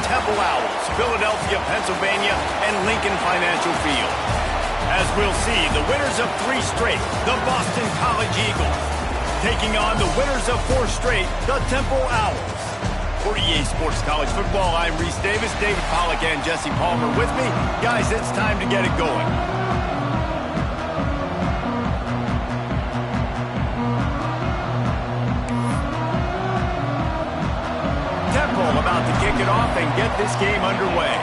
Temple Owls, Philadelphia, Pennsylvania, and Lincoln Financial Field. As we'll see, the winners of 3 straight, the Boston College Eagles, taking on the winners of 4 straight, the Temple Owls. For EA Sports College Football, I'm Reese Davis, David Pollack, and Jesse Palmer with me. Guys, it's time to get it going. Temple about to kick it off and get this game underway.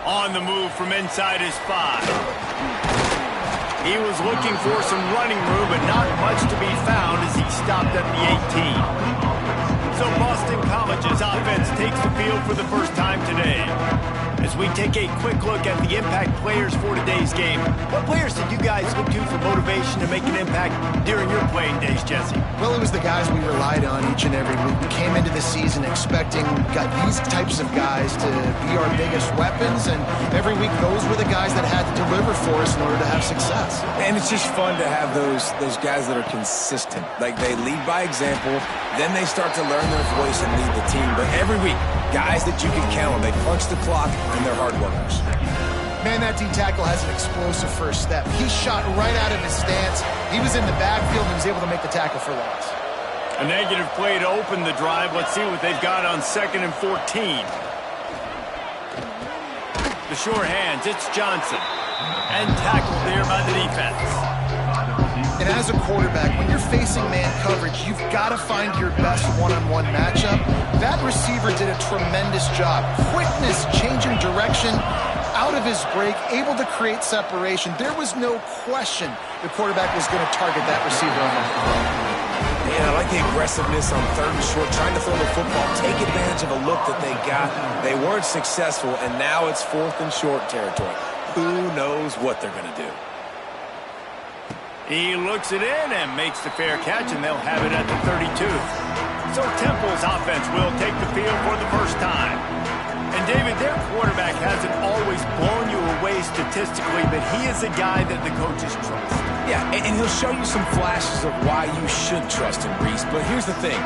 On the move from inside his 5. He was looking for some running room, but not much to be found as he stopped at the 18. So Boston College's offense takes the field for the first time today. As we take a quick look at the impact players for today's game, what players did you guys look to for motivation to make an impact during your playing days, Jesse? Well, it was the guys we relied on each and every week. We came into the season expecting these types of guys to be our biggest weapons, and every week those were the guys that had to deliver for us in order to have success. And it's just fun to have those guys that are consistent. Like, they lead by example, then they start to learn their voice and lead the team. But every week, guys that you can count on, they punch the clock, and they're hard workers. Man, that D-tackle has an explosive first step. He shot right out of his stance. He was in the backfield and was able to make the tackle for loss. A negative play to open the drive. Let's see what they've got on 2nd and 14. The sure hands, it's Johnson. And tackled there by the defense. And as a quarterback, when you're facing man coverage, you've got to find your best one-on-one matchup. That receiver did a tremendous job. Quickness, changing direction, out of his break, able to create separation. There was no question the quarterback was going to target that receiver on the field. Yeah, I like the aggressiveness on 3rd and short, trying to throw the football, take advantage of a look that they got. They weren't successful, and now it's 4th and short territory. Who knows what they're going to do? He looks it in and makes the fair catch, and they'll have it at the 32. So Temple's offense will take the field for the first time. And David, their quarterback hasn't always blown you away statistically, but he is a guy that the coaches trust. Yeah, and he'll show you some flashes of why you should trust him, Reese. But here's the thing.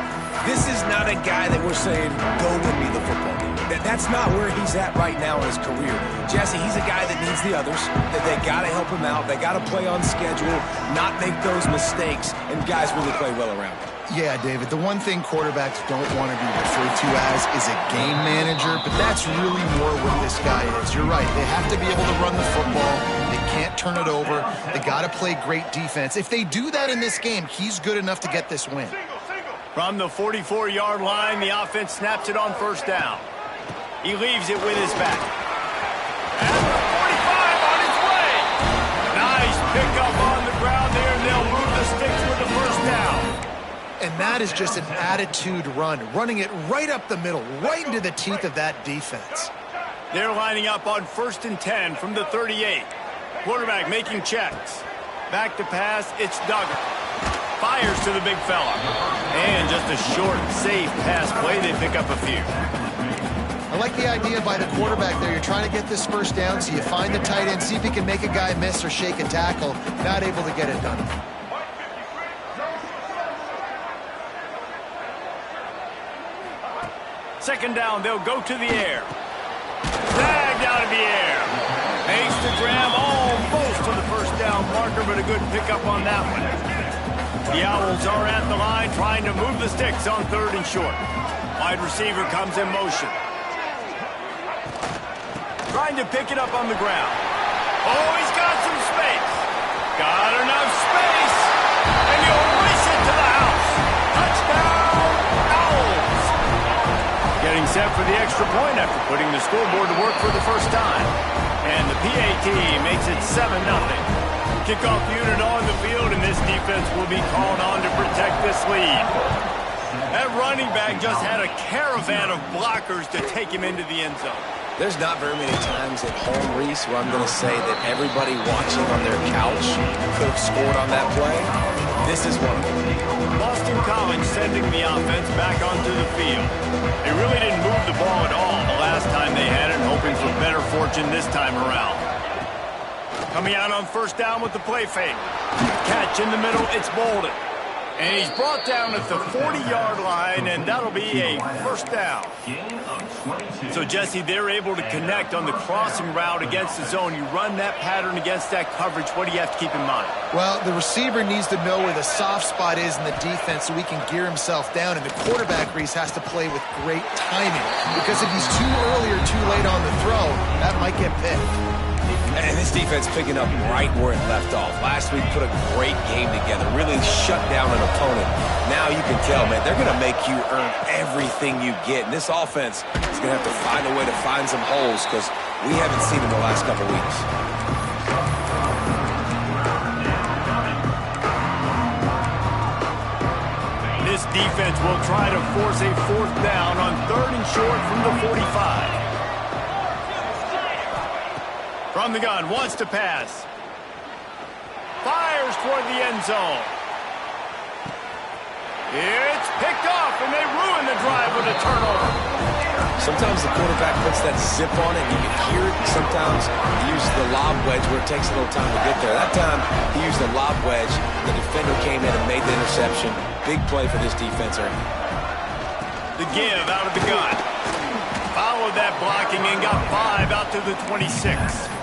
This is not a guy that we're saying, go win me the football game. That's not where he's at right now in his career. Jesse, he's a guy that needs the others, that they got to help him out. They got to play on schedule, not make those mistakes, and guys really play well around him. Yeah, David, the one thing quarterbacks don't want to be referred to as is a game manager, but that's really more what this guy is. You're right. They have to be able to run the football. They can't turn it over. They got to play great defense. If they do that in this game, he's good enough to get this win. From the 44-yard line, the offense snaps it on 1st down. He leaves it with his back. And the 45 on its way. Nice pickup on the ground there, and they'll move the sticks with the 1st down. And that is just an attitude run, running it right up the middle, right into the teeth of that defense. They're lining up on 1st and 10 from the 38. Quarterback making checks. Back to pass, it's Duggar. Fires to the big fella. And just a short, safe pass play. They pick up a few. I like the idea by the quarterback there. You're trying to get this 1st down, so you find the tight end, see if he can make a guy miss or shake a tackle. Not able to get it done. Second down, they'll go to the air. Dragged out of the air. Makes the grab almost to the 1st down marker, but a good pickup on that one. The Owls are at the line trying to move the sticks on 3rd and short. Wide receiver comes in motion. Trying to pick it up on the ground. Oh, he's got some space. Got enough space. And he'll race it to the house. Touchdown, Owls. Getting set for the extra point after putting the scoreboard to work for the first time. And the PAT makes it 7-0. Kickoff unit on the field, and this defense will be called on to protect this lead. That running back just had a caravan of blockers to take him into the end zone. There's not very many times at home, Reese, where I'm going to say that everybody watching on their couch could have scored on that play. This is one of them. Boston College sending the offense back onto the field. They really didn't move the ball at all the last time they had it, hoping for better fortune this time around. Coming out on 1st down with the play fake. Catch in the middle, it's Bolden. And he's brought down at the 40-yard line, and that'll be a first down. So, Jesse, they're able to connect on the crossing route against the zone. You run that pattern against that coverage. What do you have to keep in mind? Well, the receiver needs to know where the soft spot is in the defense so he can gear himself down, and the quarterback, Reese, has to play with great timing. Because if he's too early or too late on the throw, that might get picked. And this defense picking up right where it left off. Last week put a great game together, really shut down an opponent. Now you can tell, man, they're going to make you earn everything you get. And this offense is going to have to find a way to find some holes because we haven't seen them the last couple weeks. This defense will try to force a fourth down on 3rd and short from the 45. From the gun, wants to pass. Fires toward the end zone. It's picked off, and they ruin the drive with a turnover. Sometimes the quarterback puts that zip on it, and you can hear it. Sometimes he uses the lob wedge where it takes a little time to get there. That time, he used the lob wedge. The defender came in and made the interception. Big play for this defense. The give out of the gun. Followed that blocking and got 5 out to the 26.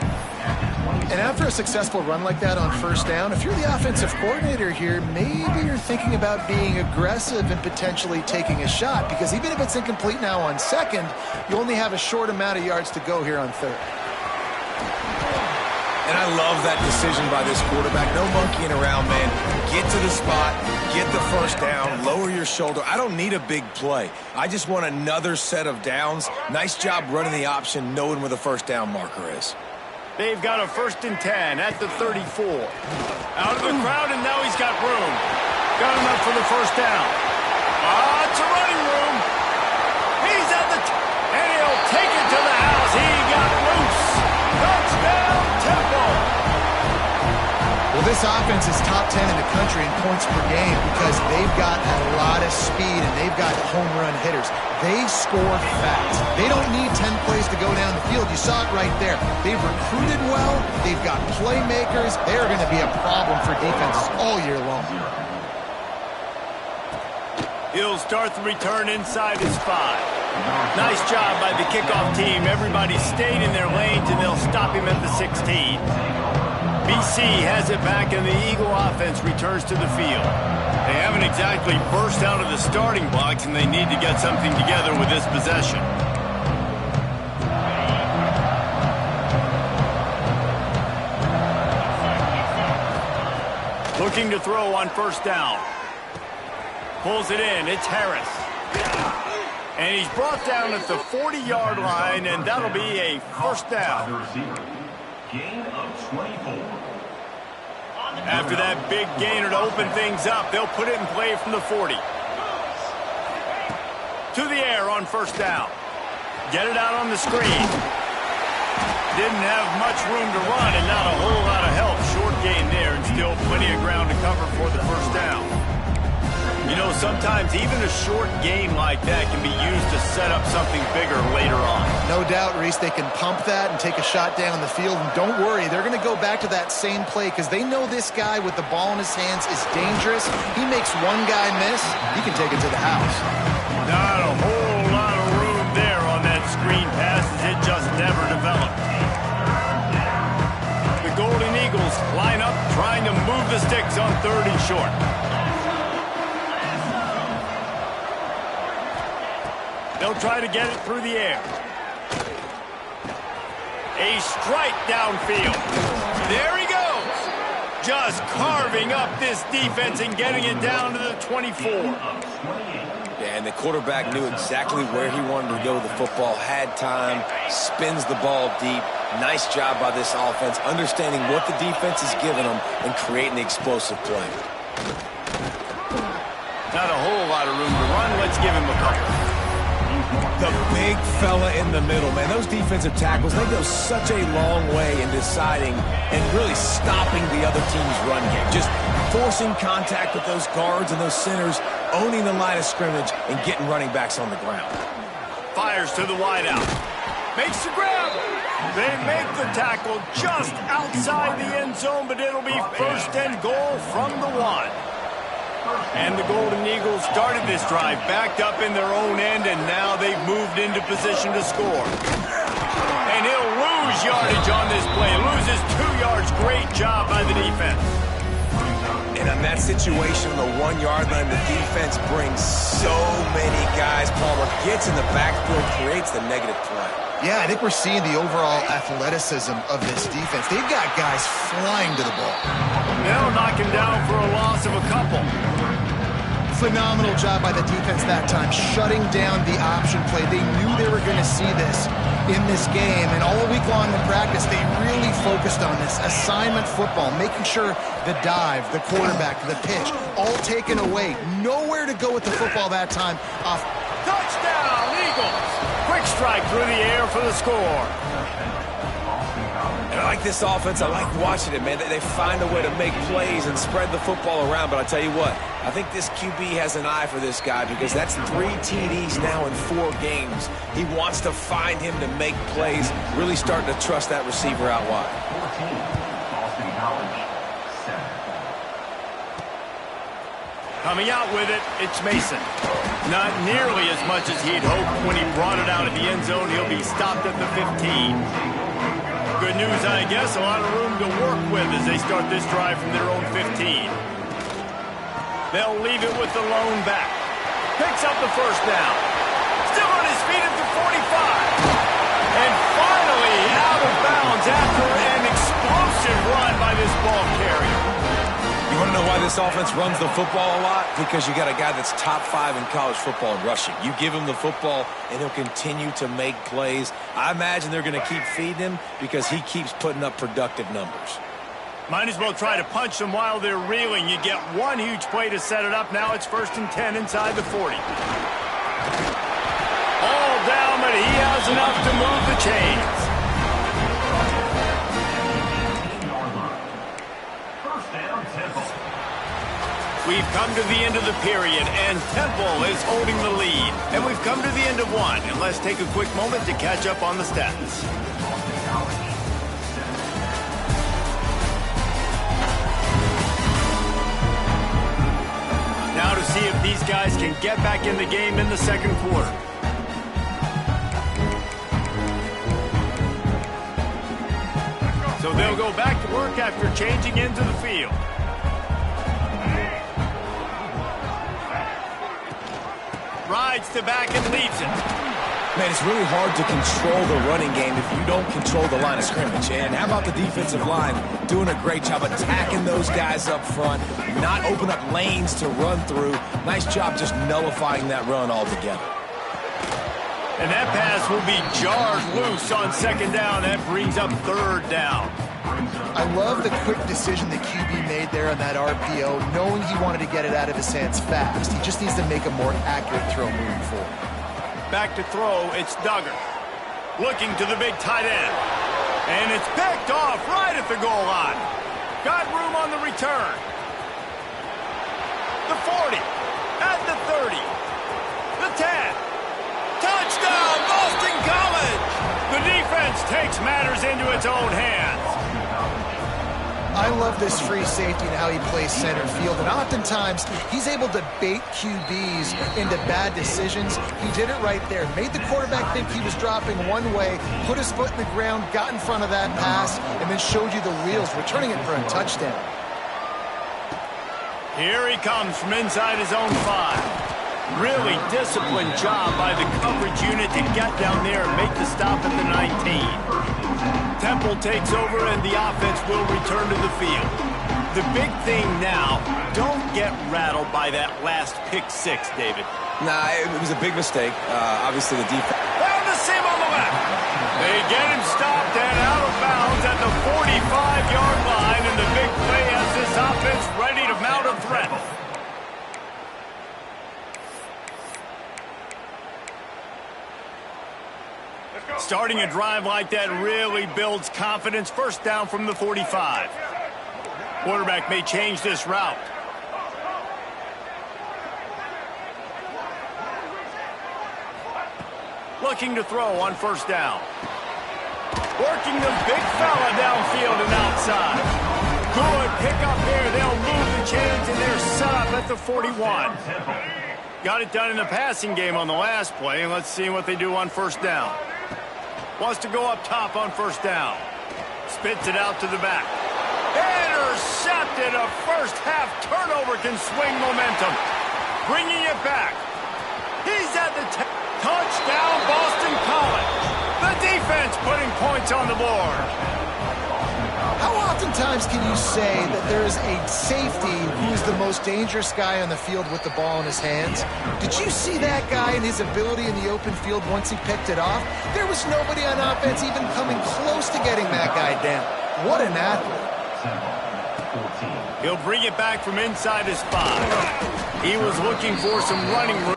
And after a successful run like that on first down, if you're the offensive coordinator here, maybe you're thinking about being aggressive and potentially taking a shot, because even if it's incomplete now on 2nd, you only have a short amount of yards to go here on 3rd. And I love that decision by this quarterback. No monkeying around, man. Get to the spot, get the first down, lower your shoulder. I don't need a big play. I just want another set of downs. Nice job running the option, knowing where the first down marker is. They've got a 1st and 10 at the 34. Out of the crowd, and now he's got room. Got enough for the first down. It's a running room. He's at the and he'll take it to the house. He got loose. Touchdown, Temple. Well, this offense is top 10 in the country in points per game because they've got a lot of speed and they've got home run hitters. They score fast. They don't need 10 plays to go down the field. You saw it right there. They've recruited well. They've got playmakers. They're going to be a problem for defenses all year long. He'll start the return inside his 5. Nice job by the kickoff team. Everybody stayed in their lanes, and they'll stop him at the 16. BC has it back, and the Eagle offense returns to the field. They haven't exactly burst out of the starting blocks, and they need to get something together with this possession. Looking to throw on first down. Pulls it in. It's Harris. And he's brought down at the 40-yard line, and that'll be a first down. Gain of 24. After that big gainer to open things up, they'll put it in play from the 40. To the air on first down. Get it out on the screen. Didn't have much room to run and not a whole lot of help. Short gain there and still plenty of ground to cover for the first down. You know, sometimes even a short gain like that can be used to set up something bigger later on. No doubt, Reese, they can pump that and take a shot down the field. And don't worry, they're going to go back to that same play because they know this guy with the ball in his hands is dangerous. He makes one guy miss, he can take it to the house. Not a whole lot of room there on that screen pass as it just never developed. The Golden Eagles line up trying to move the sticks on 3rd and short. They'll try to get it through the air. A strike downfield. There he goes. Just carving up this defense and getting it down to the 24. Yeah, and the quarterback knew exactly where he wanted to go with the football, had time, spins the ball deep. Nice job by this offense, understanding what the defense is giving them and creating the explosive play. Not a whole lot of room to run. Let's give him a couple. The big fella in the middle, man. Those defensive tackles, they go such a long way in deciding and really stopping the other team's run game. Just forcing contact with those guards and those centers, owning the line of scrimmage, and getting running backs on the ground. Fires to the wideout. Makes the grab. They make the tackle just outside the end zone, but it'll be 1st and goal from the 1. And the Golden Eagles started this drive backed up in their own end, and now they've moved into position to score. And he'll lose yardage on this play. Loses 2 yards. Great job by the defense. And on that situation, on the 1-yard line, the defense brings so many guys. Palmer gets in the backfield, creates the negative play. Yeah, I think we're seeing the overall athleticism of this defense. They've got guys flying to the ball. They'll knock him down for a loss of a couple. Phenomenal job by the defense that time, shutting down the option play. They knew they were going to see this in this game, and all week long in practice, they really focused on this assignment football, making sure the dive, the quarterback, the pitch, all taken away. Nowhere to go with the football that time. Touchdown, Eagles! Quick strike through the air for the score. And I like this offense. I like watching it, man. They find a way to make plays and spread the football around. But I tell you what, I think this QB has an eye for this guy because that's 3 TDs now in 4 games. He wants to find him to make plays, really starting to trust that receiver out wide. Coming out with it, it's Mason. Not nearly as much as he'd hoped when he brought it out of the end zone. He'll be stopped at the 15. Good news, I guess. A lot of room to work with as they start this drive from their own 15. They'll leave it with the lone back. Picks up the first down. Still on his feet at the 45. And finally out of bounds after an explosive run by this ball carrier. You want to know why this offense runs the football a lot? Because you got a guy that's top 5 in college football in rushing. You give him the football, and he'll continue to make plays. I imagine they're going to keep feeding him because he keeps putting up productive numbers. Might as well try to punch them while they're reeling. You get one huge play to set it up. Now it's 1st and 10 inside the 40. All down, but he has enough to move the chains. We've come to the end of the period, and Temple is holding the lead. And we've come to the end of one. And let's take a quick moment to catch up on the stats. Now to see if these guys can get back in the game in the second quarter. So they'll go back to work after changing into the field. Rides to back and leads it. Man, it's really hard to control the running game if you don't control the line of scrimmage. And how about the defensive line doing a great job attacking those guys up front, not open up lanes to run through. Nice job just nullifying that run altogether. And that pass will be jarred loose on 2nd down. That brings up 3rd down. I love the quick decision the QB made there on that RPO, knowing he wanted to get it out of his hands fast. He just needs to make a more accurate throw moving forward. Back to throw, it's Duggar. Looking to the big tight end. And it's picked off right at the goal line. Got room on the return. The 40, at the 30, the 10. Touchdown, Boston College! The defense takes matters into its own hands. I love this free safety and how he plays center field, and oftentimes he's able to bait QBs into bad decisions. He did it right there. Made the quarterback think he was dropping one way, put his foot in the ground, got in front of that pass, and then showed you the wheels, returning it for a touchdown. Here he comes from inside his own 5. Really disciplined job by the coverage unit to get down there and make the stop at the 19. Temple takes over and the offense will return to the field. The big thing now, don't get rattled by that last pick 6, David. Nah, it was a big mistake. Obviously the defense. Found the seam on the left. They get him stopped and out of bounds at the 45-yard line, and the big play has this offense ready to mount a threat. Starting a drive like that really builds confidence. 1st down from the 45. Quarterback may change this route. Looking to throw on 1st down. Working the big fella downfield and outside. Good pick up here. They'll move the chains and they're set up up at the 41. Got it done in the passing game on the last play, and let's see what they do on first down. Wants to go up top on first down. Spits it out to the back. Intercepted. A first-half turnover can swing momentum. Bringing it back. He's at the touchdown, Boston College. The defense putting points on the board. How oftentimes can you say that there is a safety who's the most dangerous guy on the field with the ball in his hands? Did you see that guy and his ability in the open field once he picked it off? There was nobody on offense even coming close to getting that guy down. What an athlete. He'll bring it back from inside his 5. He was looking for some running room.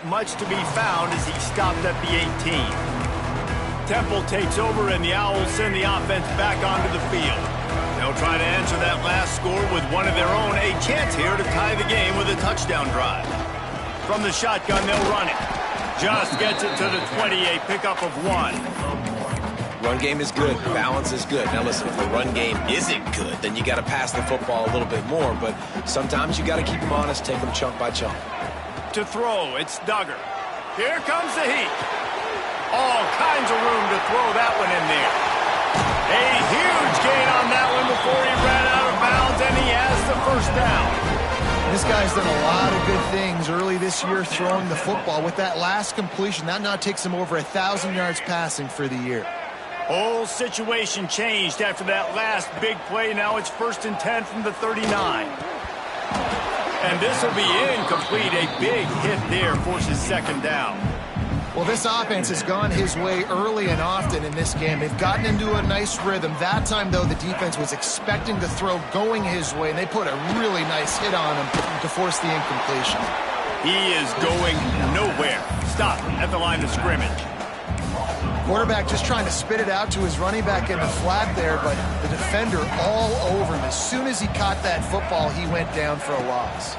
Much to be found as he stopped at the 18. Temple takes over and the Owls send the offense back onto the field. They'll try to answer that last score with one of their own. A chance here to tie the game with a touchdown drive. From the shotgun, they'll run it. Just gets it to the 28, pickup of 1. Run game is good. Balance is good. Now listen, if the run game isn't good, then you got to pass the football a little bit more. But sometimes you got to keep them honest, take them chunk by chunk. To throw, it's Duggar. Here comes the heat. All kinds of room to throw that one in there. A huge gain on that one before he ran out of bounds, and he has the first down. This guy's done a lot of good things early this year throwing the football. With that last completion, that now takes him over 1,000 yards passing for the year. Whole situation changed after that last big play. Now it's 1st and 10 from the 39. And this will be incomplete. A big hit there forces 2nd down. Well, this offense has gone his way early and often in this game. They've gotten into a nice rhythm. That time, though, the defense was expecting the throw going his way, and they put a really nice hit on him to force the incompletion. He is going nowhere. Stop at the line of scrimmage. Quarterback just trying to spit it out to his running back in the flat there, but the defender all over him. As soon as he caught that football, he went down for a loss.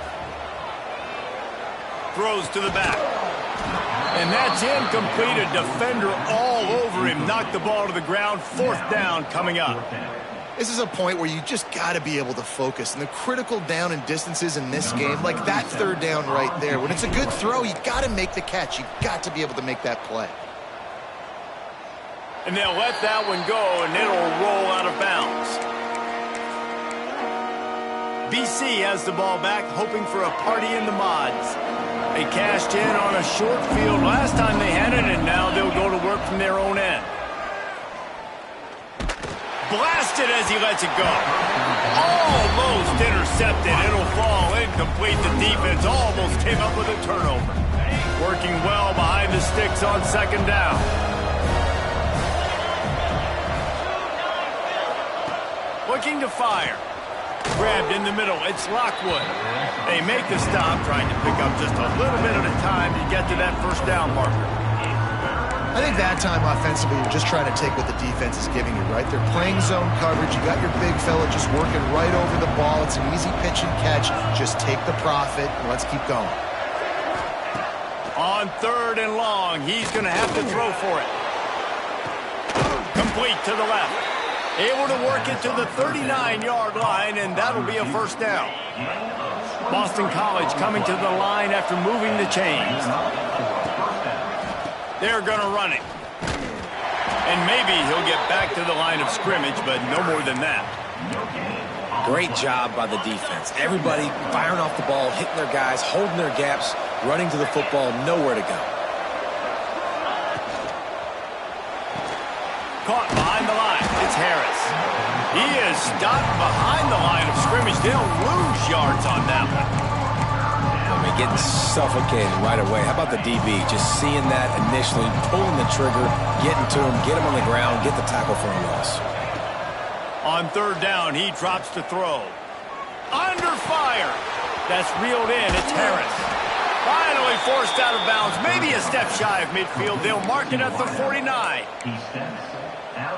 Throws to the back. And that's incomplete. A defender all over him. Knocked the ball to the ground. 4th down coming up. This is a point where you just got to be able to focus. And the critical down and distances in this game, like that 3rd down right there, when it's a good throw, you got to make the catch. You got to be able to make that play. And they'll let that one go, and it'll roll out of bounds. BC has the ball back, hoping for a party in the mods. They cashed in on a short field last time they had it, and now they'll go to work from their own end. Blasted as he lets it go. Almost intercepted. It'll fall incomplete. The defense almost came up with a turnover. Working well behind the sticks on 2nd down. Looking to fire. Grabbed in the middle. It's Lockwood. They make the stop, trying to pick up just a little bit at a time to get to that 1st down marker. I think that time offensively, you're just trying to take what the defense is giving you, right? They're playing zone coverage. You got your big fella just working right over the ball. It's an easy pitch and catch. Just take the profit, and let's keep going. On 3rd and long, he's going to have to throw for it. Complete to the left. Able to work it to the 39-yard line, and that'll be a 1st down. Boston College coming to the line after moving the chains. They're going to run it. And maybe he'll get back to the line of scrimmage, but no more than that. Great job by the defense. Everybody firing off the ball, hitting their guys, holding their gaps, running to the football, nowhere to go. Caught behind the line. It's Harris. He is stopped behind the line of scrimmage. They'll lose yards on that one. I mean, getting suffocated right away. How about the DB? Just seeing that initially, pulling the trigger, getting to him, get him on the ground, get the tackle for a loss. On 3rd down, he drops to throw. Under fire. That's reeled in. It's Harris. Finally forced out of bounds. Maybe a step shy of midfield. They'll mark it at the 49.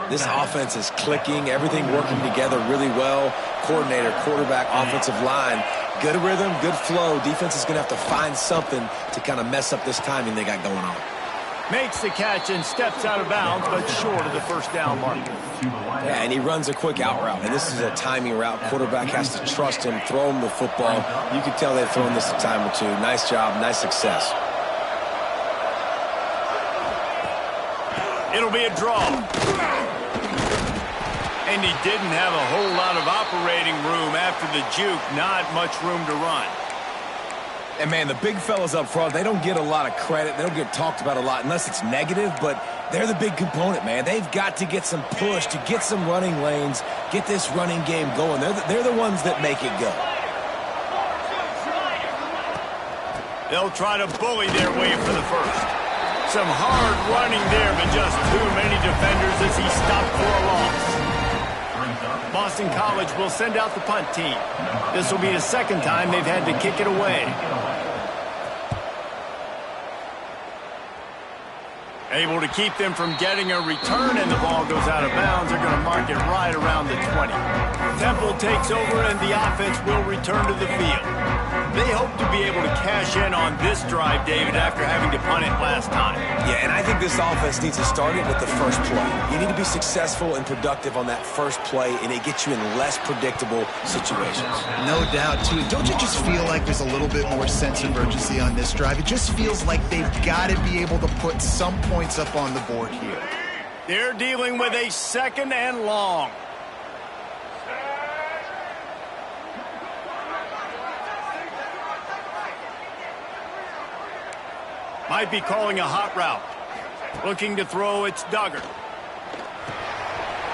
This offense is clicking. Everything working together really well. Coordinator, quarterback, offensive line. Good rhythm, good flow. Defense is going to have to find something to kind of mess up this timing they got going on. Makes the catch and steps out of bounds, but short of the first down mark. Yeah, and he runs a quick out route, and this is a timing route. Quarterback has to trust him, throw him the football. You can tell they've thrown this a time or two. Nice job, nice success. It'll be a draw. And he didn't have a whole lot of operating room after the juke. Not much room to run. And, man, the big fellas up front, they don't get a lot of credit. They don't get talked about a lot unless it's negative, but they're the big component, man. They've got to get some push, to get some running lanes, get this running game going. They're the ones that make it go. They'll try to bully their way for the first. Some hard running there, but just too many defenders as he stopped for a loss. Boston College will send out the punt team. This will be the second time they've had to kick it away. Able to keep them from getting a return, and the ball goes out of bounds. They're going to mark it right around the 20. Temple takes over, and the offense will return to the field. They hope to be able to cash in on this drive, David, after having to punt it last time. Yeah, and I think this offense needs to start it with the first play. You need to be successful and productive on that first play, and it gets you in less predictable situations. No doubt, too. Don't you just feel like there's a little bit more sense of urgency on this drive? It just feels like they've got to be able to put some points up on the board here. They're dealing with a second and long. Might be calling a hot route. Looking to throw, it's Duggar.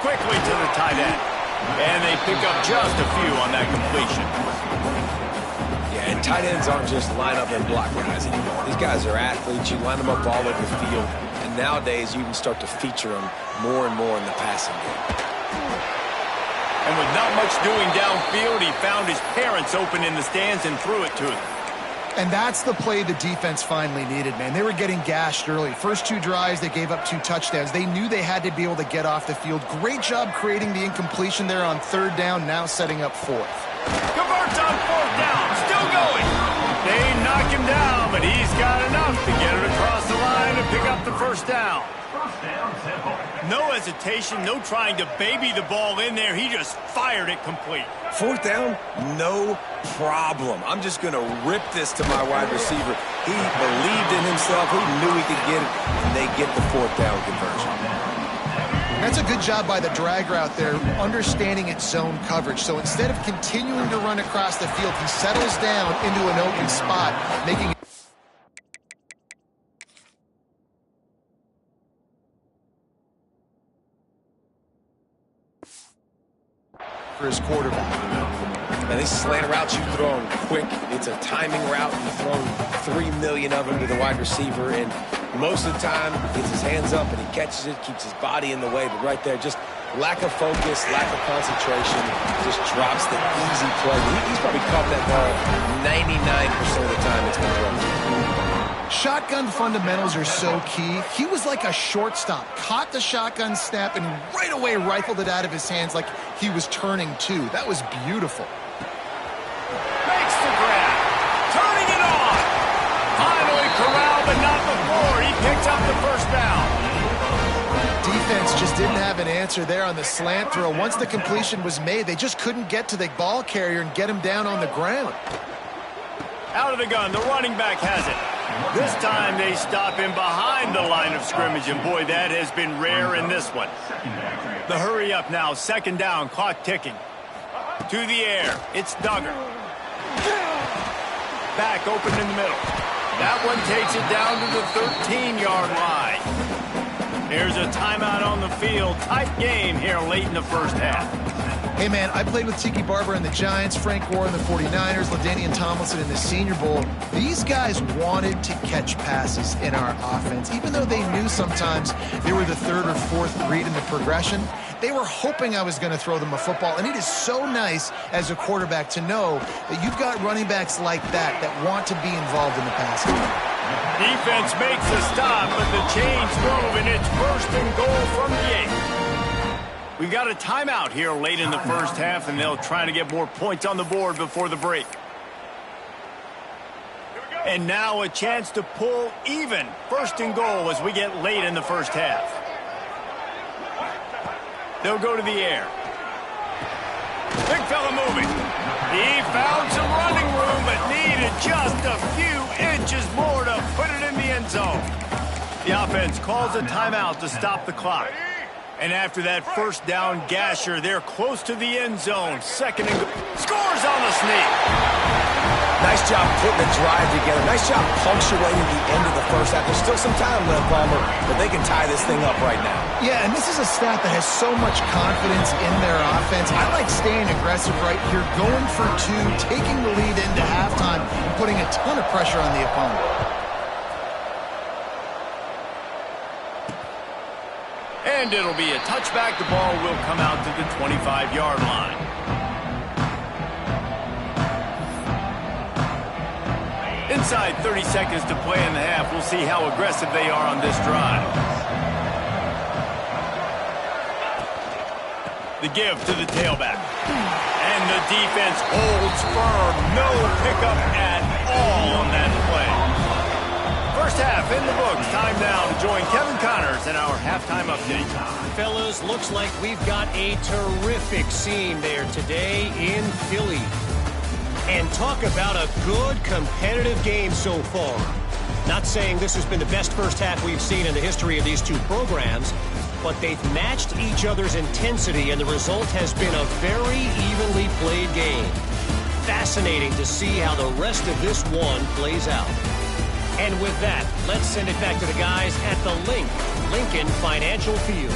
Quickly to the tight end. And they pick up just a few on that completion. Yeah, and tight ends aren't just line up and block guys anymore. These guys are athletes. You line them up all over the field. And nowadays, you can start to feature them more and more in the passing game. And with not much doing downfield, he found his parents open in the stands and threw it to them. And that's the play the defense finally needed, man. They were getting gashed early. First two drives, they gave up 2 touchdowns. They knew they had to be able to get off the field. Great job creating the incompletion there on 3rd down, now setting up 4th. Converts on 4th down, still going. They knock him down, but he's got enough to get it across the line and pick up the first down. No hesitation, no trying to baby the ball in there. He just fired it complete. 4th down, no problem. I'm just going to rip this to my wide receiver. He believed in himself. He knew he could get it, and they get the 4th down conversion. That's a good job by the drag route there, understanding its zone coverage. So instead of continuing to run across the field, he settles down into an open spot, making it for his quarterback. And these slant routes you throw them quick. It's a timing route. You throw 3 million of them to the wide receiver, and most of the time he gets his hands up and he catches it, keeps his body in the way. But right there, just lack of focus, lack of concentration, just drops the easy play. He's probably caught that ball 99% of the time it's been thrown to. Shotgun fundamentals are so key. He was like a shortstop, caught the shotgun snap and right away rifled it out of his hands like he was turning too. That was beautiful. Makes the grab, turning it on. Finally corralled, but not before. He picks up the first down. Defense just didn't have an answer there on the slant throw. Once the completion was made, they just couldn't get to the ball carrier and get him down on the ground. Out of the gun, the running back has it. This time they stop him behind the line of scrimmage, and boy, that has been rare in this one. The hurry up now, 2nd down, clock ticking. To the air, it's Duggar. Back open in the middle. That one takes it down to the 13-yard line. There's a timeout on the field. Tight game here late in the first half. Hey, man, I played with Tiki Barber in the Giants, Frank Gore in the 49ers, LaDainian Tomlinson in the Senior Bowl. These guys wanted to catch passes in our offense. Even though they knew sometimes they were the third or fourth read in the progression, they were hoping I was going to throw them a football. And it is so nice as a quarterback to know that you've got running backs like that want to be involved in the passing. Defense makes a stop, but the chains move, and it's 1st and goal from the 8. We've got a timeout here late in the first half, and they'll try to get more points on the board before the break. And now a chance to pull even. 1st and goal as we get late in the first half. They'll go to the air. Big fella moving. He found some running room, but needed just a few inches more to put it in the end zone. The offense calls a timeout to stop the clock. And after that first down gasher, they're close to the end zone. 2nd and goal. Scores on the sneak. Nice job putting the drive together. Nice job punctuating the end of the first half. There's still some time left, Palmer, but they can tie this thing up right now. Yeah, and this is a staff that has so much confidence in their offense. I like staying aggressive right here, going for 2, taking the lead into halftime, and putting a ton of pressure on the opponent. And it'll be a touchback. The ball will come out to the 25-yard line. Inside 30 seconds to play in the half. We'll see how aggressive they are on this drive. The give to the tailback. And the defense holds firm. No pickup at all on that play. First half in the books. Time now to join Kevin Connors in our halftime update. Fellas, looks like we've got a terrific scene there today in Philly. And talk about a good competitive game so far. Not saying this has been the best first half we've seen in the history of these two programs, but they've matched each other's intensity, and the result has been a very evenly played game. Fascinating to see how the rest of this one plays out. And with that, let's send it back to the guys at the Lincoln Financial Field.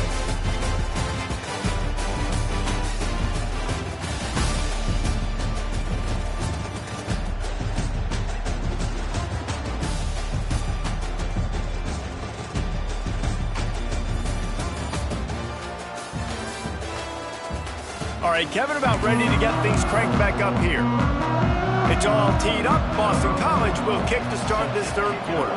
All right, Kevin, about ready to get things cranked back up here. It's all teed up. Boston College will kick to start this third quarter.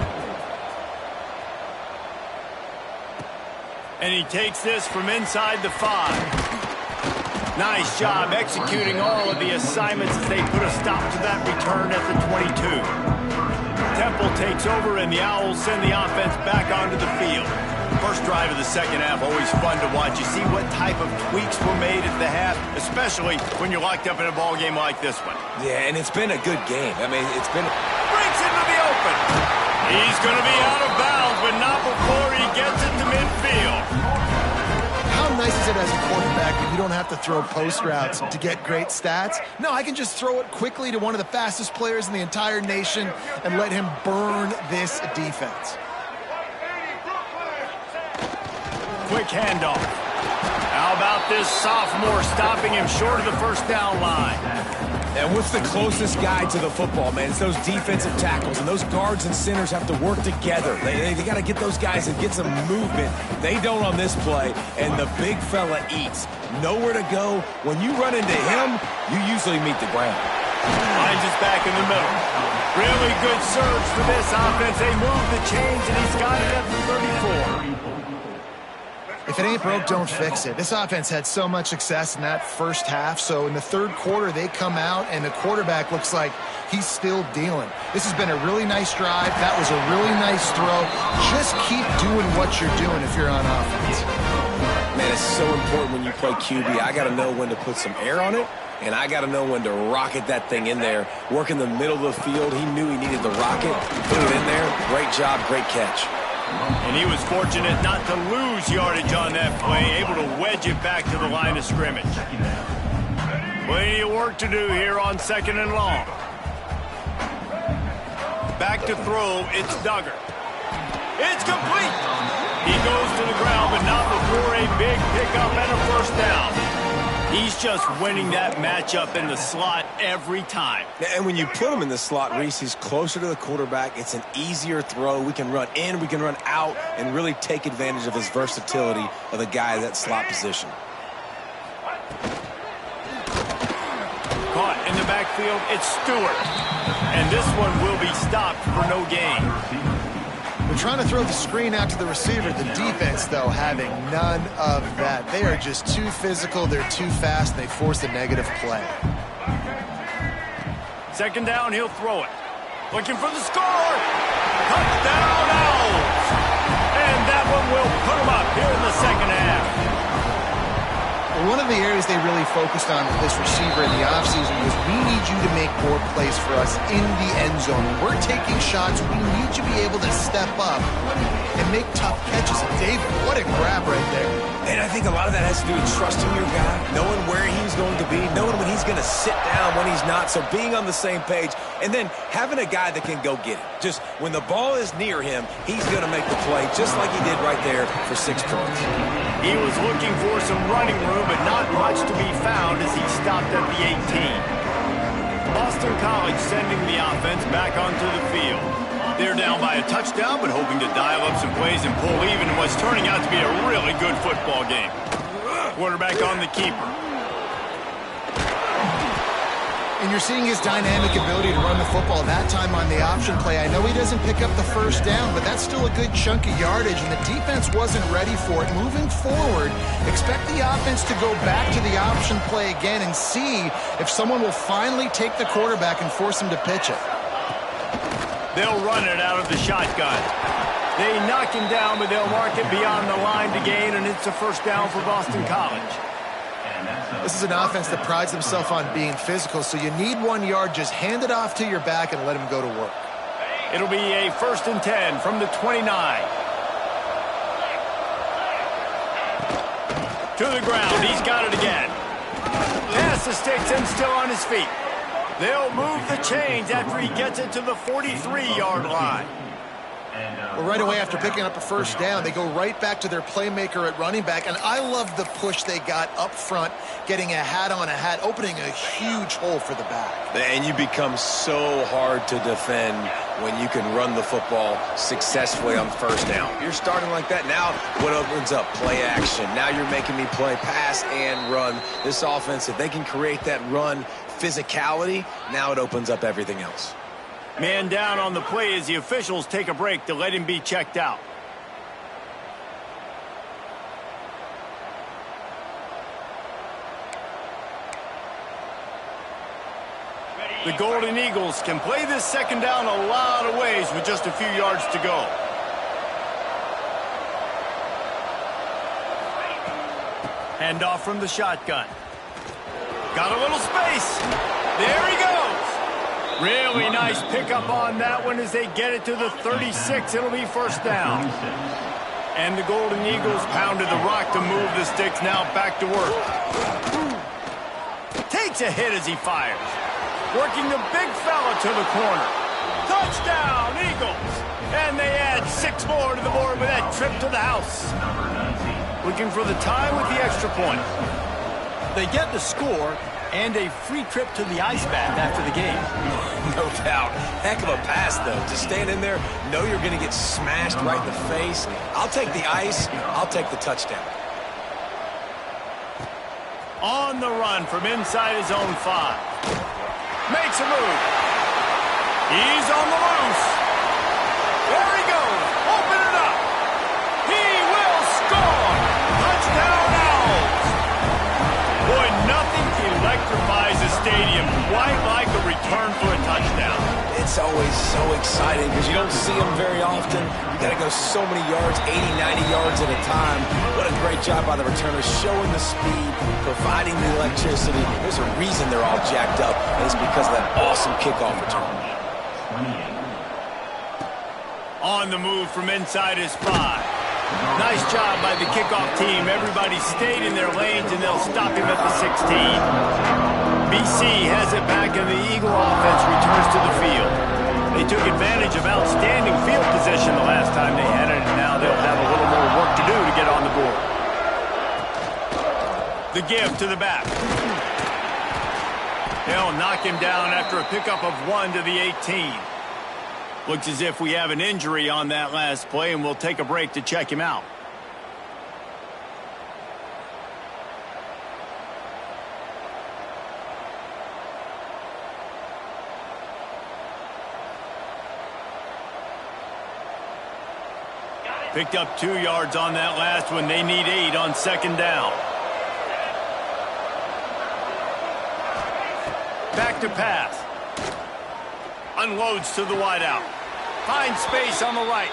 And he takes this from inside the 5. Nice job executing all of the assignments as they put a stop to that return at the 22. Temple takes over, and the Owls send the offense back onto the field. First drive of the second half, always fun to watch. You see what type of tweaks were made at the half, especially when you're locked up in a ball game like this one. Yeah, and it's been a good game. I mean, it's been... Breaks into the open. He's going to be out of bounds, but not before he gets it to midfield. How nice is it as a quarterback when you don't have to throw post routes to get great stats? No, I can just throw it quickly to one of the fastest players in the entire nation and let him burn this defense. Quick handoff. How about this sophomore stopping him short of the first down line? And what's the closest guy to the football, man? It's those defensive tackles, and those guards and centers have to work together. They got to get those guys and get some movement. They don't on this play, and the big fella eats. Nowhere to go. When you run into him, you usually meet the ground. Finds his back in the middle. Really good surge for this offense. They move the chains, and he's got it at the 34. If it ain't broke, don't fix it. This offense had so much success in that first half, so in the third quarter, they come out, and the quarterback looks like he's still dealing. This has been a really nice drive. That was a really nice throw. Just keep doing what you're doing if you're on offense. Man, it's so important when you play QB. I got to know when to put some air on it, and I got to know when to rocket that thing in there. Work in the middle of the field. He knew he needed the rocket. Put it in there. Great job, great catch. And he was fortunate not to lose yardage on that play, able to wedge it back to the line of scrimmage. Plenty of work to do here on 2nd and long. Back to throw, it's Duggar. It's complete. He goes to the ground, but not before a big pickup and a first down. He's just winning that matchup in the slot every time. And when you put him in the slot, Reese, he's closer to the quarterback. It's an easier throw. We can run in, we can run out, and really take advantage of his versatility of the guy in that slot position. Caught in the backfield, it's Stewart. And this one will be stopped for no gain. They're trying to throw the screen out to the receiver. The defense, though, having none of that. They are just too physical. They're too fast. And they force a negative play. Second down, he'll throw it. Looking for the score. Touchdown, Owls. And that one will put them up here in the second half. One of the areas they really focused on with this receiver in the offseason was we need you to make more plays for us in the end zone. When we're taking shots, we need you to be able to step up and make tough catches. David, what a grab right there. And I think a lot of that has to do with trusting your guy, knowing where he's going to be, knowing when he's going to sit down, when he's not, so being on the same page, and then having a guy that can go get it. Just when the ball is near him, he's going to make the play, just like he did right there for 6 points. He was looking for some running room, but not much to be found as he stopped at the 18. Boston College sending the offense back onto the field. They're down by a touchdown, but hoping to dial up some plays and pull even in what's turning out to be a really good football game. Quarterback on the keeper. And you're seeing his dynamic ability to run the football, that time on the option play. I know he doesn't pick up the first down, but that's still a good chunk of yardage, and the defense wasn't ready for it. Moving forward, expect the offense to go back to the option play again and see if someone will finally take the quarterback and force him to pitch it. They'll run it out of the shotgun. They knock him down, but they'll mark it beyond the line to gain, and it's a first down for Boston College. This is an offense that prides themselves on being physical, so you need 1 yard. Just hand it off to your back and let him go to work. It'll be a 1st and 10 from the 29. To the ground. He's got it again. Pass the sticks and still on his feet. They'll move the chains after he gets it to the 43-yard line. Well, right away after picking up a first down, they go right back to their playmaker at running back. And I love the push they got up front, getting a hat on a hat, opening a huge hole for the back. And you become so hard to defend when you can run the football successfully on first down. You're starting like that. Now what opens up? Play action. Now you're making me play pass and run. This offense, if they can create that run physicality, now it opens up everything else. Man down on the play as the officials take a break to let him be checked out. The Golden Eagles can play this second down a lot of ways with just a few yards to go. Handoff from the shotgun. Got a little space. There he goes. Really nice pickup on that one as they get it to the 36. It'll be first down. And the Golden Eagles pounded the rock to move the sticks. Now back to work. Takes a hit as he fires. Working the big fella to the corner. Touchdown, Eagles. And they add 6 more to the board with that trip to the house. Looking for the time with the extra point. They get the score and a free trip to the ice bath after the game. No doubt. Heck of a pass, though. To stand in there, know you're going to get smashed right in the face. I'll take the ice. I'll take the touchdown. On the run from inside his own 5. Makes a move. He's on the loose. There he goes. Open it up. He will score. Touchdown, Owls. Boy, nothing electrifies a stadium quite like a return for a touchdown. It's always so exciting because you don't see them very often. You got to go so many yards, 80, 90 yards at a time. What a great job by the returners, showing the speed, providing the electricity. There's a reason they're all jacked up, and it's because of that awesome kickoff return. On the move from inside his 5. Nice job by the kickoff team. Everybody stayed in their lanes, and they'll stop him at the 16. BC has it back, and the Eagle offense returns to the field. They took advantage of outstanding field position the last time they had it, and now they'll have a little more work to do to get on the board. The give to the back. They'll knock him down after a pickup of 1 to the 18. Looks as if we have an injury on that last play, and we'll take a break to check him out. Picked up 2 yards on that last one. They need 8 on second down. Back to pass. Unloads to the wideout. Finds space on the right.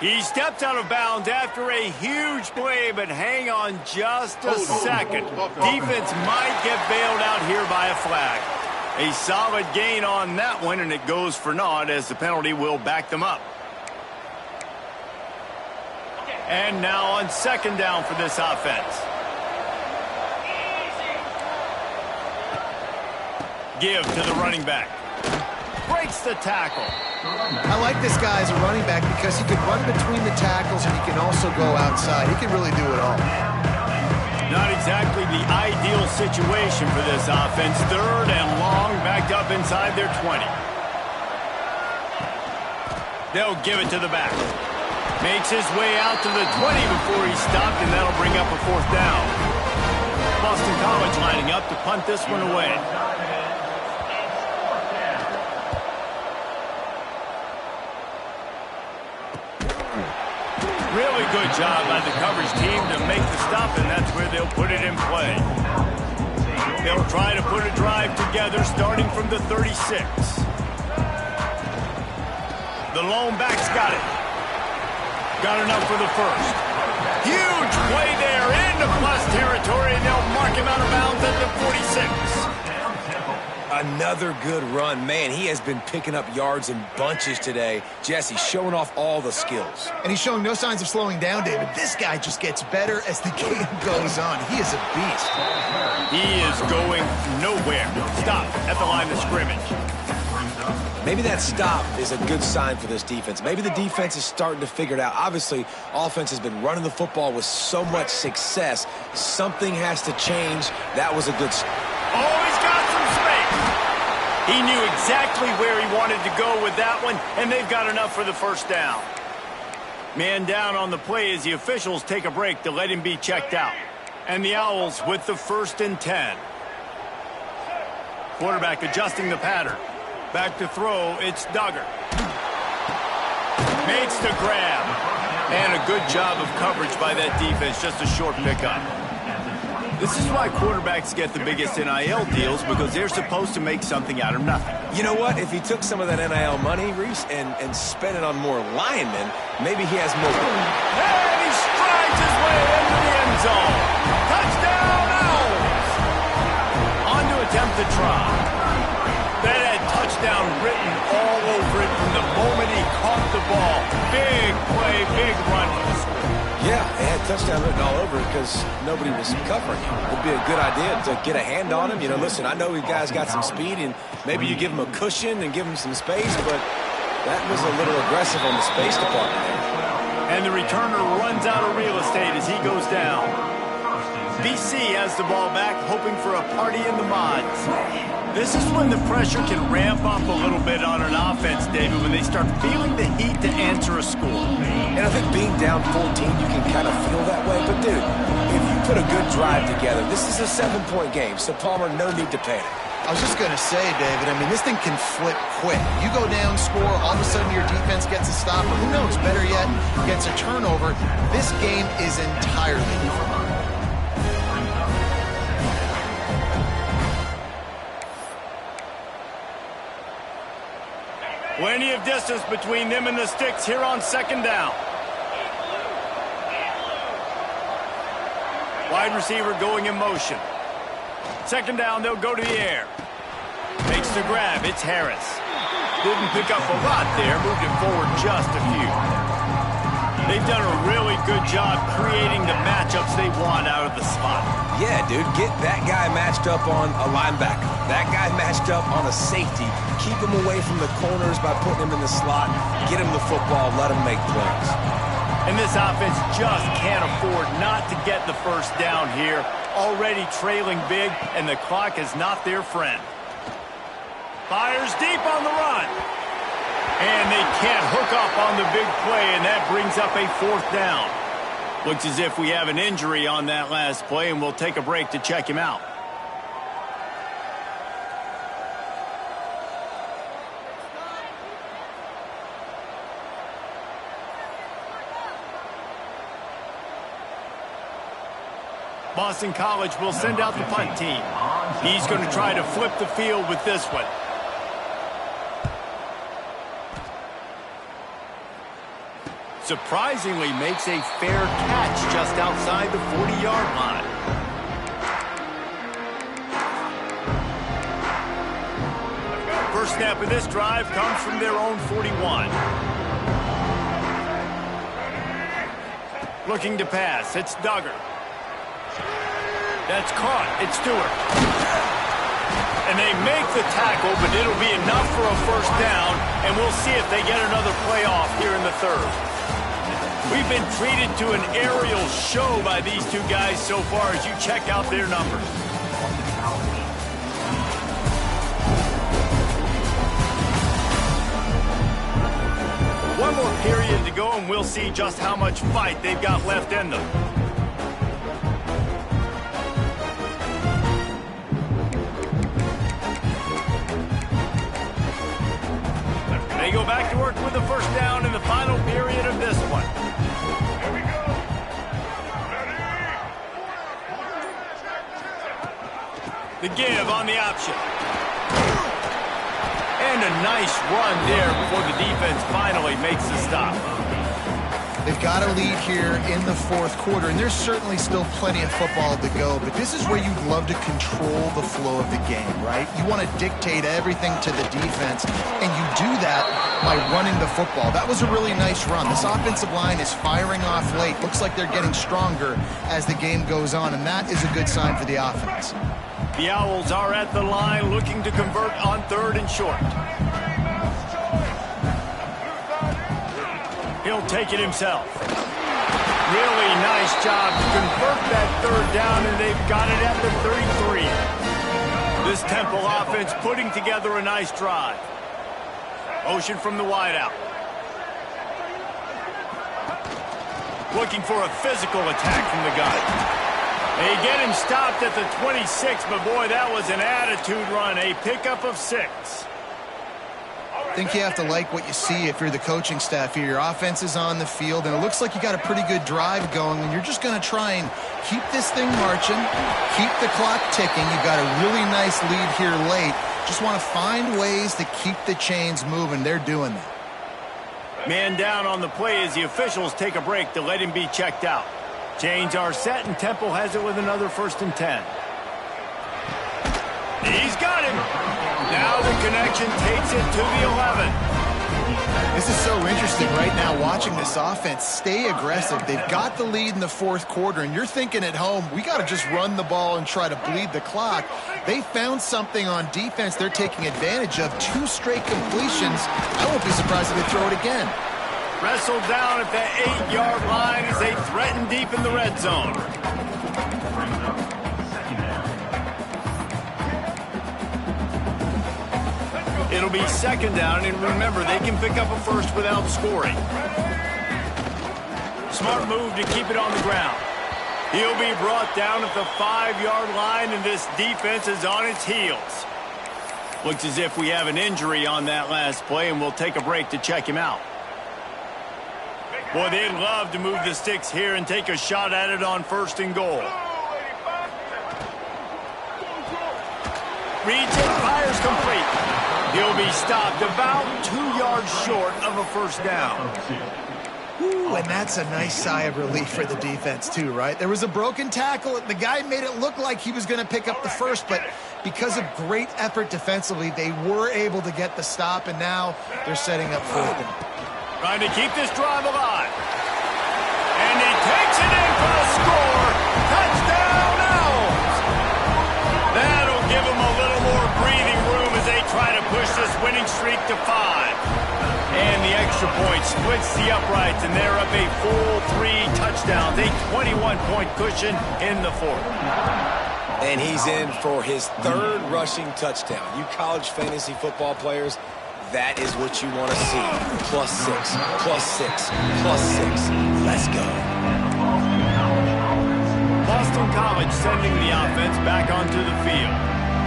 He steps out of bounds after a huge play, but hang on just a second. Defense might get bailed out here by a flag. A solid gain on that one, and it goes for naught as the penalty will back them up. And now on second down for this offense. Give to the running back. Breaks the tackle. I like this guy as a running back because he can run between the tackles and he can also go outside. He can really do it all. Not exactly the ideal situation for this offense. 3rd and long, backed up inside their 20. They'll give it to the back. Makes his way out to the 20 before he stopped, and that'll bring up a 4th down. Boston College lining up to punt this one away. Really good job by the coverage team to make the stop, and that's where they'll put it in play. They'll try to put a drive together starting from the 36. The lone back's got it. Got enough for the first. Huge play there into plus territory, and they'll mark him out of bounds at the 46. Another good run. Man, he has been picking up yards in bunches today. Jesse showing off all the skills. And he's showing no signs of slowing down, David. This guy just gets better as the game goes on. He is a beast. He is going nowhere. Stop at the line of scrimmage. Maybe that stop is a good sign for this defense. Maybe the defense is starting to figure it out. Obviously, offense has been running the football with so much success. Something has to change. That was a good start. Oh, he's got some space. He knew exactly where he wanted to go with that one, and they've got enough for the first down. Man down on the play as the officials take a break to let him be checked out. And the Owls with the 1st and 10. Quarterback adjusting the pattern. Back to throw, it's Duggar. Makes the grab. And a good job of coverage by that defense, just a short pickup. This is why quarterbacks get the biggest NIL deals, because they're supposed to make something out of nothing. You know what? If he took some of that NIL money, Reese, and spent it on more linemen, maybe he has more. And he strides his way into the end zone. Touchdown, Owls! On to attempt the try. That had touchdown written all over it from the moment he caught the ball. Big play, big run for the score. Yeah, it had touchdown written all over it because nobody was covering him. It'd be a good idea to get a hand on him. You know, listen, I know you guys got some speed, and maybe you give him a cushion and give him some space, but that was a little aggressive on the space department there. And the returner runs out of real estate as he goes down. BC has the ball back, hoping for a party in the mods. This is when the pressure can ramp up a little bit on an offense, David, when they start feeling the heat to answer a score. And I think being down 14, you can kind of feel that way. But, dude, if you put a good drive together, this is a 7-point game, so Palmer, no need to panic. I was just going to say, David, I mean, this thing can flip quick. You go down, score, all of a sudden your defense gets a stop, or who knows, better yet, gets a turnover. This game is entirely different. Plenty of distance between them and the sticks here on second down. Wide receiver going in motion. Second down, they'll go to the air. Makes the grab, it's Harris. Didn't pick up a lot there, moved it forward just a few. They've done a really good job creating the matchups they want out of the slot. Yeah, dude, get that guy matched up on a linebacker. That guy matched up on a safety. Keep him away from the corners by putting him in the slot. Get him the football, let him make plays. And this offense just can't afford not to get the first down here. Already trailing big, and the clock is not their friend. Fires deep on the run. And they can't hook up on the big play, and that brings up a 4th down. Looks as if we have an injury on that last play, and we'll take a break to check him out. Boston College will send out the punt team. He's going to try to flip the field with this one. Surprisingly makes a fair catch just outside the 40-yard line. First snap of this drive comes from their own 41. Looking to pass, it's Duggar. That's caught. It's Stewart. And they make the tackle, but it'll be enough for a first down, and we'll see if they get another play off here in the 3rd. We've been treated to an aerial show by these two guys so far as you check out their numbers. One more period to go, and we'll see just how much fight they've got left in them. They go back to work with the first down in the final period of this one. Here we go. The give on the option. And a nice run there before the defense finally makes the stop. They've got a lead here in the 4th quarter, and there's certainly still plenty of football to go, but this is where you'd love to control the flow of the game, right? You want to dictate everything to the defense, and you do that by running the football. That was a really nice run. This offensive line is firing off late. Looks like they're getting stronger as the game goes on, and that is a good sign for the offense. The Owls are at the line looking to convert on 3rd and short. He'll take it himself. Really nice job to convert that 3rd down, and they've got it at the 33. This Temple offense putting together a nice drive. Motion from the wideout. Looking for a physical attack from the gun. They get him stopped at the 26, but boy, that was an attitude run. A pickup of 6. I think you have to like what you see if you're the coaching staff here. Your offense is on the field, and it looks like you got a pretty good drive going, and you're just going to try and keep this thing marching, keep the clock ticking. You've got a really nice lead here late. Just want to find ways to keep the chains moving. They're doing that. Man down on the play as the officials take a break to let him be checked out. Chains are set, and Temple has it with another 1st and 10. He's got him. Now the connection takes it to the 11. This is so interesting right now watching this offense stay aggressive. They've got the lead in the 4th quarter, and you're thinking at home, we got to just run the ball and try to bleed the clock. They found something on defense they're taking advantage of. 2 straight completions. I won't be surprised if they throw it again. Wrestled down at the 8-yard line as they threaten deep in the red zone. It'll be 2nd down, and remember, they can pick up a first without scoring. Smart move to keep it on the ground. He'll be brought down at the 5-yard line, and this defense is on its heels. Looks as if we have an injury on that last play, and we'll take a break to check him out. Boy, they'd love to move the sticks here and take a shot at it on 1st and goal. Reads it, fires complete. He'll be stopped about 2 yards short of a first down. Ooh, and that's a nice sigh of relief for the defense too, right? There was a broken tackle. The guy made it look like he was going to pick up the first, but because of great effort defensively, they were able to get the stop, and now they're setting up 4th down. Trying to keep this drive alive. And he takes it in for a score. Touchdown, Owls! That'll give them a little more breathing room as they try to push this winning streak to 5. And the extra point splits the uprights, and they're up a full 3 touchdowns, a 21-point cushion in the fourth. And he's in for his 3rd rushing touchdown. You college fantasy football players, that is what you want to see. +6, +6, +6. Let's go. Boston College sending the offense back onto the field.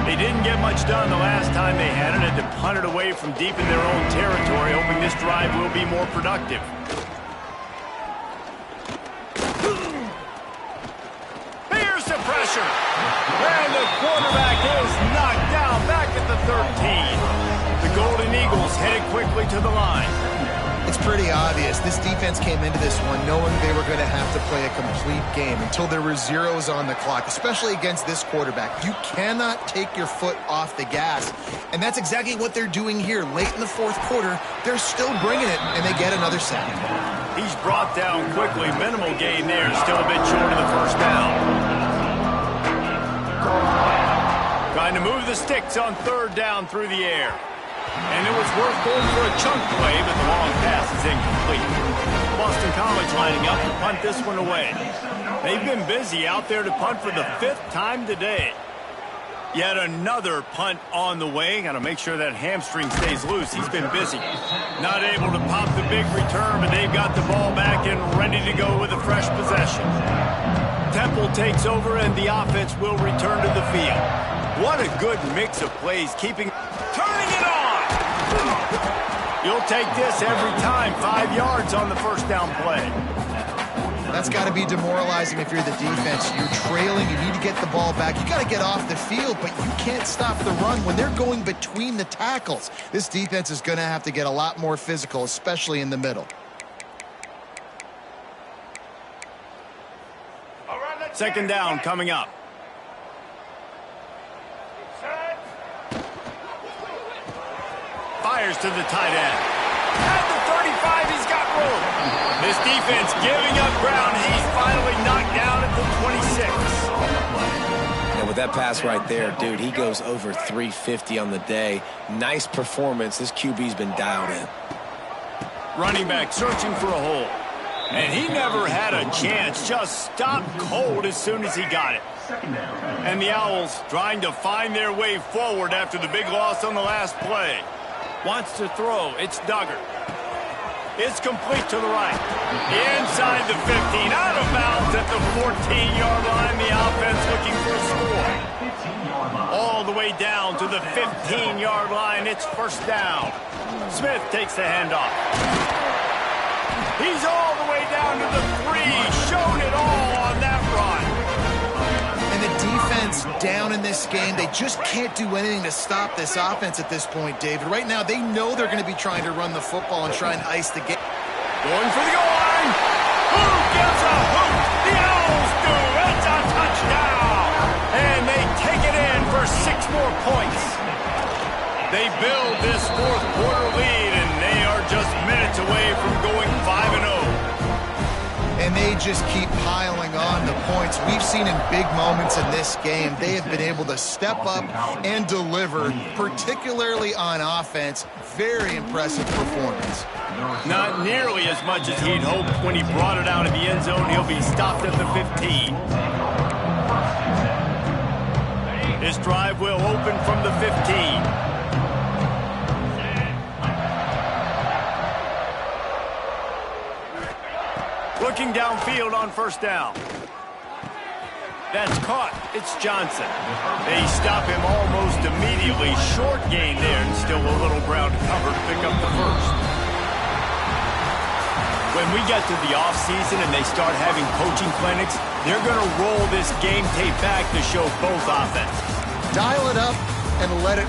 They didn't get much done the last time they had it, and to punt it away from deep in their own territory, hoping this drive will be more productive. Here's the pressure. And the quarterback is knocked down back at the 13. The Golden Eagles headed quickly to the line. It's pretty obvious. This defense came into this one knowing they were going to have to play a complete game until there were zeros on the clock, especially against this quarterback. You cannot take your foot off the gas, and that's exactly what they're doing here. Late in the fourth quarter, they're still bringing it, and they get another sack. He's brought down quickly. Minimal gain there. Still a bit short of the first down. Trying to move the sticks on 3rd down through the air. And it was worth going for a chunk play, but the long pass is incomplete. Boston College lining up to punt this one away. They've been busy out there to punt for the 5th time today. Yet another punt on the way. Got to make sure that hamstring stays loose. He's been busy. Not able to pop the big return, but they've got the ball back and ready to go with a fresh possession. Temple takes over, and the offense will return to the field. What a good mix of plays, turning it on! You'll take this every time. 5 yards on the first down play. That's got to be demoralizing if you're the defense. You're trailing. You need to get the ball back. You got to get off the field, but you can't stop the run when they're going between the tackles. This defense is going to have to get a lot more physical, especially in the middle. 2nd down coming up. Fires to the tight end. At the 35, he's got room. This defense giving up ground. He's finally knocked down at the 26. And with that pass right there, dude, he goes over 350 on the day. Nice performance. This QB's been dialed in. Running back searching for a hole. And he never had a chance. Just stopped cold as soon as he got it. And the Owls trying to find their way forward after the big loss on the last play. Wants to throw. It's Duggar. It's complete to the right. Inside the 15. Out of bounds at the 14-yard line. The offense looking for a score. All the way down to the 15-yard line. It's 1st down. Smith takes the handoff. He's all the way down to the 3. Showed it all on that run. And the defense down in this game, they just can't do anything to stop this offense at this point, David. Right now, they know they're going to be trying to run the football and try and ice the game. Going for the goal line. Who gives a hoot? The Owls do. It's a touchdown. And they take it in for 6 more points. They build this 4th quarter lead, and they are just minutes away from going 5-0. And they just keep piling on the points. We've seen in big moments in this game, they have been able to step up and deliver, particularly on offense. Very impressive performance. Not nearly as much as he'd hoped when he brought it out of the end zone. He'll be stopped at the 15. This drive will open from the 15. Looking downfield on 1st down. That's caught. It's Johnson. They stop him almost immediately. Short gain there, and still a little ground to cover to pick up the 1st. When we get to the offseason and they start having coaching clinics, they're going to roll this game tape back to show both offenses. Dial it up and let it